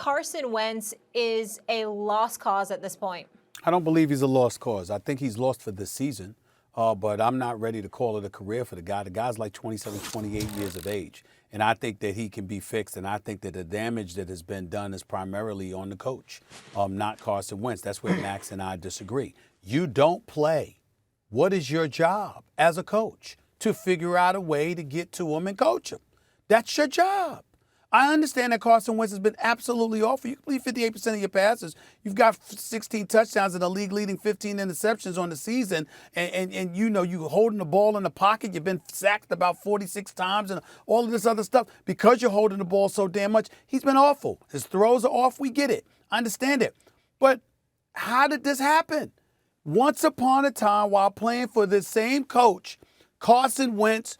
Carson Wentz is a lost cause at this point? I don't believe he's a lost cause. I think he's lost for this season, but I'm not ready to call it a career for the guy. The guy's like 27, 28 years of age, and I think that he can be fixed, and I think that the damage that has been done is primarily on the coach, not Carson Wentz. That's where Max and I disagree. You don't play. What is your job as a coach? To figure out a way to get to him and coach him. That's your job. I understand that Carson Wentz has been absolutely awful. You complete 58% of your passes. You've got 16 touchdowns in the league, leading 15 interceptions on the season. And you know, you're holding the ball in the pocket. You've been sacked about 46 times and all of this other stuff. Because you're holding the ball so damn much, he's been awful. His throws are off. We get it. I understand it. But how did this happen? Once upon a time, while playing for the same coach, Carson Wentz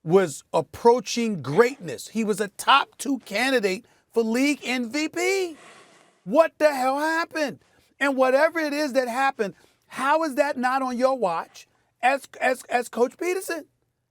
was approaching greatness. He was a top 2 candidate for league MVP. What the hell happened? And whatever it is that happened, how is that not on your watch as Coach Peterson?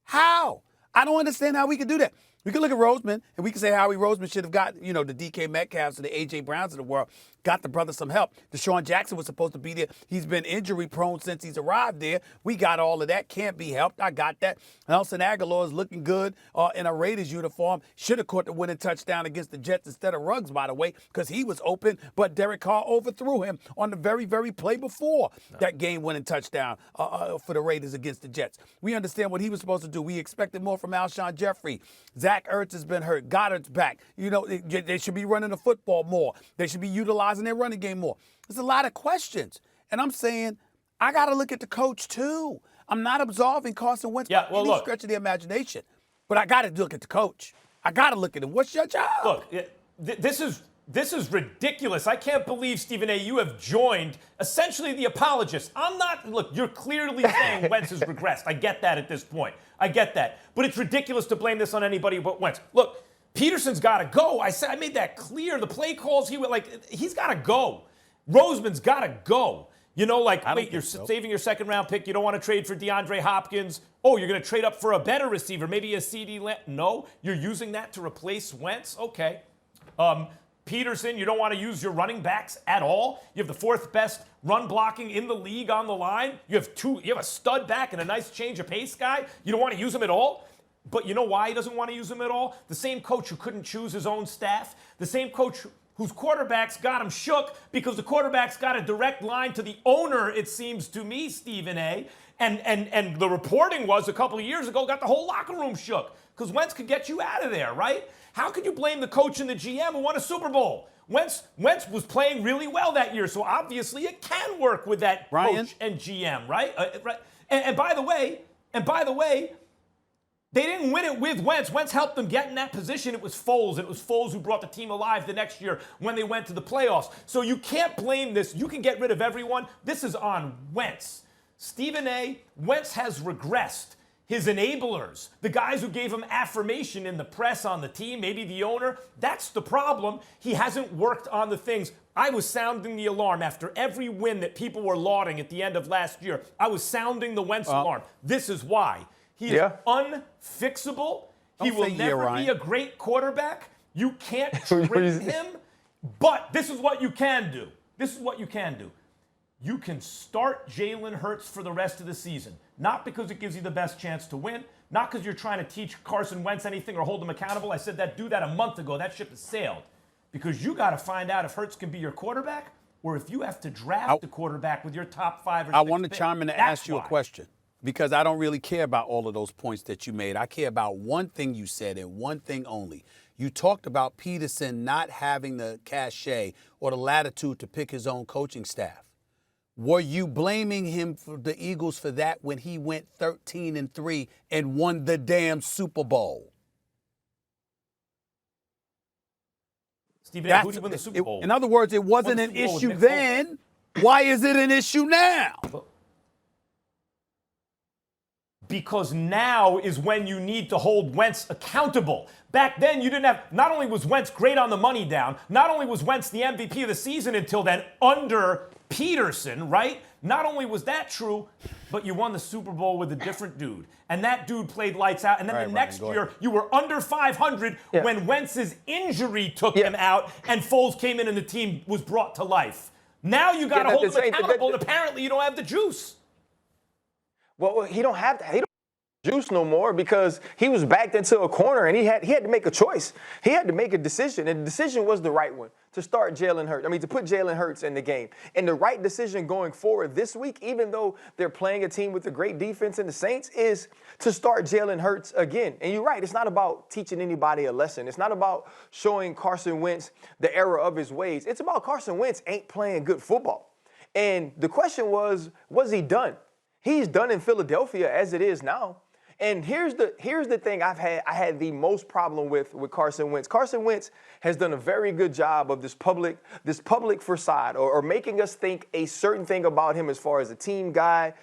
How? I don't understand how we could do that. We could look at Roseman, and we could say Howie Roseman should have got, you know, the DK Metcalfs and the A.J. Browns of the world, got the brother some help. Deshaun Jackson was supposed to be there. He's been injury-prone since he's arrived there. We got all of that. Can't be helped. I got that. Nelson Aguilar is looking good in a Raiders uniform. Should have caught the winning touchdown against the Jets instead of Ruggs, by the way, because he was open, but Derek Carr overthrew him on the very, very play before that game-winning touchdown for the Raiders against the Jets. We understand what he was supposed to do. We expected more from Alshon Jeffrey. Zach Ertz has been hurt. Goddard's back. You know, they should be running the football more. They should be utilizing their running game more. There's a lot of questions. And I'm saying, I got to look at the coach, too. I'm not absolving Carson Wentz by any stretch of the imagination. But I got to look at the coach. I got to look at him. What's your job? Look, this is ridiculous. I can't believe, Stephen A., you have joined essentially the apologists. I'm not, look, you're clearly saying Wentz has regressed. I get that at this point. I get that. But it's ridiculous to blame this on anybody but Wentz. Look, Peterson's got to go. I made that clear. The play calls, he's got to go. Roseman's got to go. You know, like, wait, you're saving your second-round pick. You don't want to trade for DeAndre Hopkins. Oh, you're going to trade up for a better receiver, maybe a CD Lamb. No, you're using that to replace Wentz? Okay. Peterson, you don't want to use your running backs at all. You have the 4th best run blocking in the league on the line. You have a stud back and a nice change of pace guy. You don't want to use him at all. But you know why he doesn't want to use him at all? The same coach who couldn't choose his own staff, the same coach whose quarterbacks got him shook because the quarterbacks got a direct line to the owner, it seems to me, Stephen A. And the reporting was a couple of years ago got the whole locker room shook because Wentz could get you out of there, right? How could you blame the coach and the GM who won a Super Bowl? Wentz was playing really well that year, so obviously it can work with that coach and GM, right? Right. And by the way, they didn't win it with Wentz. Wentz helped them get in that position. It was Foles. It was Foles who brought the team alive the next year when they went to the playoffs. So you can't blame this. You can get rid of everyone. This is on Wentz. Stephen A., Wentz has regressed. His enablers, the guys who gave him affirmation in the press on the team, maybe the owner, that's the problem. He hasn't worked on the things. I was sounding the alarm after every win that people were lauding at the end of last year. I was sounding the Wentz alarm. This is why. He is unfixable. He will never be a great quarterback. You can't trick him. But this is what you can do. You can start Jalen Hurts for the rest of the season. Not because it gives you the best chance to win. Not because you're trying to teach Carson Wentz anything or hold him accountable. I said do that a month ago. That ship has sailed. Because you got to find out if Hurts can be your quarterback or if you have to draft a quarterback with your top 5 or 6 I want to chime in and ask you a question. Because I don't really care about all of those points that you made. I care about one thing you said and one thing only. You talked about Peterson not having the cachet or the latitude to pick his own coaching staff. Were you blaming him for the Eagles for that when he went 13-3 and won the damn Super Bowl? Stephen, who did win the Super Bowl? In other words, it wasn't an issue then. Why is it an issue now? Because now is when you need to hold Wentz accountable. Back then, you didn't have, not only was Wentz great on the money down, not only was Wentz the MVP of the season until then under Peterson, right? Not only was that true, but you won the Super Bowl with a different dude. And that dude played lights out. And then Right, the Ryan, next go year, ahead. you were under 500 when Wentz's injury took him out and Foles came in and the team was brought to life. Now you got to hold him accountable, and apparently you don't have the juice. Well, he don't have to. He don't have juice no more because he was backed into a corner and he had to make a choice. He had to make a decision, and the decision was the right one to start Jalen Hurts. To put Jalen Hurts in the game. And the right decision going forward this week, even though they're playing a team with a great defense in the Saints, is to start Jalen Hurts again. And you're right, it's not about teaching anybody a lesson. It's not about showing Carson Wentz the error of his ways. It's about Carson Wentz ain't playing good football. And the question was he done? He's done in Philadelphia as it is now. And here's the thing I had the most problem with Carson Wentz. Carson Wentz has done a very good job of this public facade or making us think a certain thing about him as far as a team guy.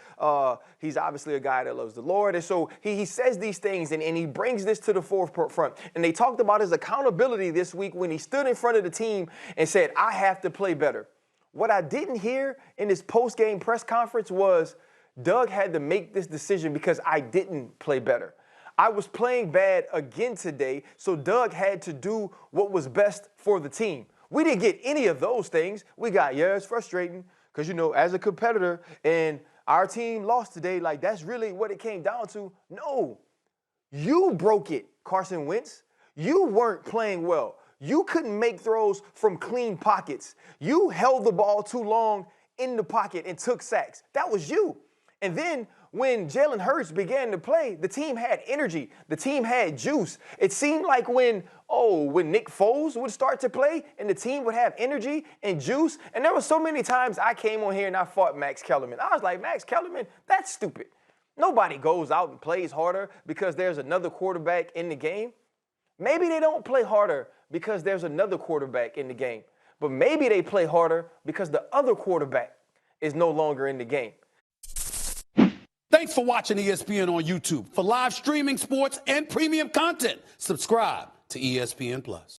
He's obviously a guy that loves the Lord. And so he says these things and he brings this to the forefront. And they talked about his accountability this week when he stood in front of the team and said, I have to play better. What I didn't hear in this post-game press conference was, Doug had to make this decision because I didn't play better. I was playing bad again today, so Doug had to do what was best for the team. We didn't get any of those things. We got, it's frustrating because, as a competitor and our team lost today, that's really what it came down to. No, you broke it, Carson Wentz. You weren't playing well. You couldn't make throws from clean pockets. You held the ball too long in the pocket and took sacks. That was you. And then when Jalen Hurts began to play, the team had energy. The team had juice. It seemed like when Nick Foles would start to play and the team would have energy and juice. And there were so many times I came on here and I fought Max Kellerman. I was like, Max Kellerman, that's stupid. Nobody goes out and plays harder because there's another quarterback in the game. Maybe they don't play harder because there's another quarterback in the game. But maybe they play harder because the other quarterback is no longer in the game. Thanks for watching ESPN on YouTube. For live streaming, sports, and premium content, subscribe to ESPN+.